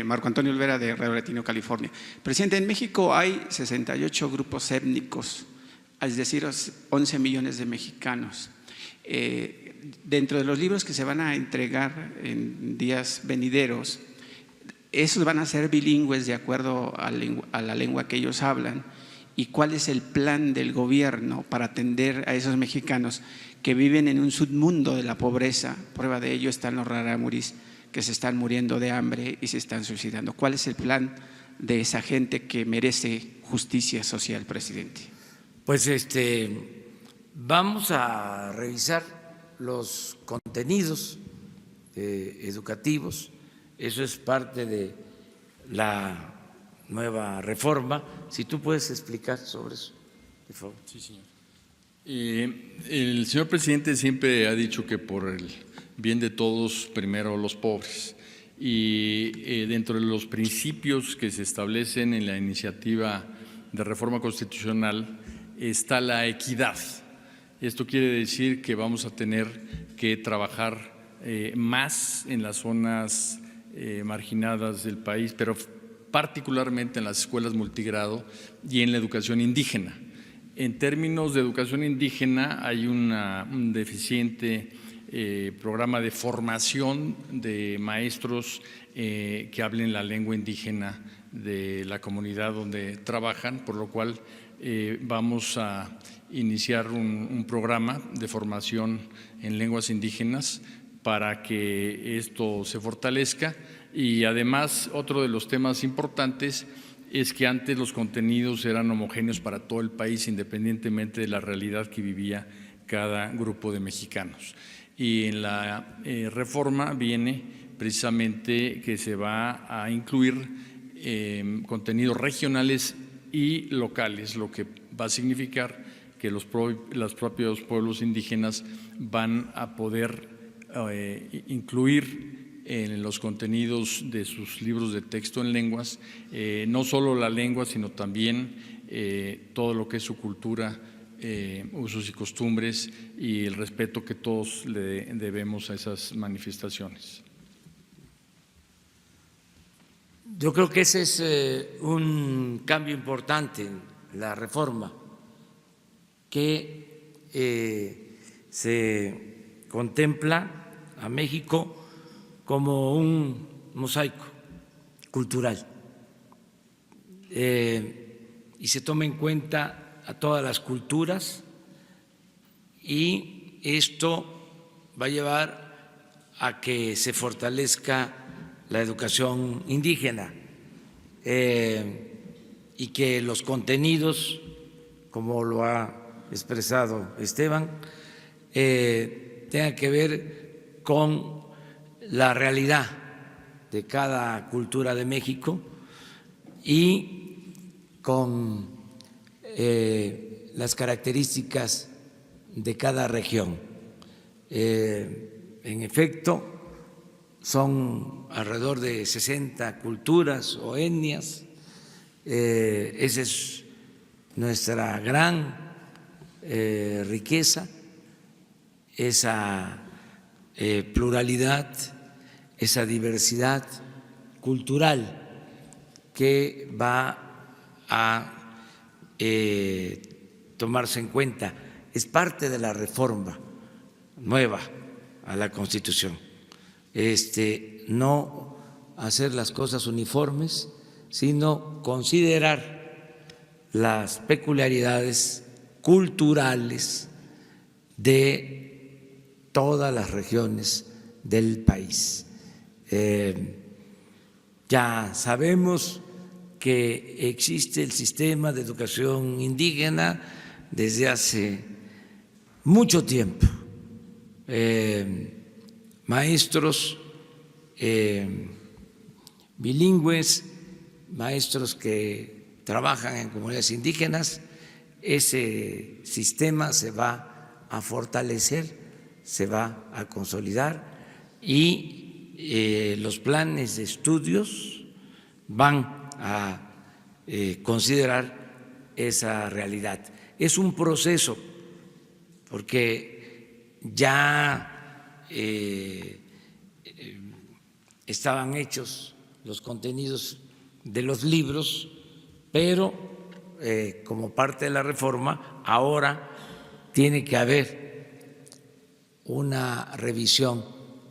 Marco Antonio Olvera de Radio Latino, California. Presidente, en México hay 68 grupos étnicos, es decir, 11 millones de mexicanos. Dentro de los libros que se van a entregar en días venideros, esos van a ser bilingües de acuerdo a la lengua que ellos hablan. ¿Y cuál es el plan del gobierno para atender a esos mexicanos que viven en un submundo de la pobreza? Prueba de ello están los rarámuris que se están muriendo de hambre y se están suicidando. ¿Cuál es el plan de esa gente que merece justicia social, presidente? Pues vamos a revisar los contenidos educativos. Eso es parte de la nueva reforma. Si tú puedes explicar sobre eso, por favor. Sí, señor. El señor presidente siempre ha dicho que por el bien de todos, primero los pobres. Y dentro de los principios que se establecen en la iniciativa de reforma constitucional está la equidad. Esto quiere decir que vamos a tener que trabajar más en las zonas marginadas del país, pero particularmente en las escuelas multigrado y en la educación indígena. En términos de educación indígena hay un deficiente programa de formación de maestros que hablen la lengua indígena de la comunidad donde trabajan, por lo cual vamos a iniciar un programa de formación en lenguas indígenas para que esto se fortalezca. Y además, otro de los temas importantes es que antes los contenidos eran homogéneos para todo el país, independientemente de la realidad que vivía cada grupo de mexicanos. Y en la reforma viene precisamente que se va a incluir contenidos regionales y locales, lo que va a significar que los propios pueblos indígenas van a poder incluir en los contenidos de sus libros de texto en lenguas, no solo la lengua, sino también todo lo que es su cultura, usos y costumbres y el respeto que todos le debemos a esas manifestaciones. Yo creo que ese es un cambio importante en la reforma, que se contempla a México como un mosaico cultural y se toma en cuenta a todas las culturas, y esto va a llevar a que se fortalezca la educación indígena y que los contenidos, como lo ha expresado Esteban, tengan que ver con la realidad de cada cultura de México y con las características de cada región. En efecto, son alrededor de 60 culturas o etnias. Esa es nuestra gran riqueza, esa pluralidad, esa diversidad cultural que va a tomarse en cuenta. Es parte de la reforma nueva a la Constitución. No hacer las cosas uniformes, sino considerar las peculiaridades culturales de todas las regiones del país. Ya sabemos que existe el sistema de educación indígena desde hace mucho tiempo. Maestros bilingües, maestros que trabajan en comunidades indígenas. Ese sistema se va a fortalecer, se va a consolidar, y los planes de estudios van a considerar esa realidad. Es un proceso, porque ya estaban hechos los contenidos de los libros, pero como parte de la reforma ahora tiene que haber una revisión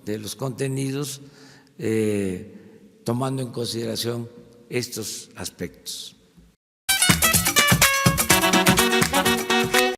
de los contenidos tomando en consideración estos aspectos.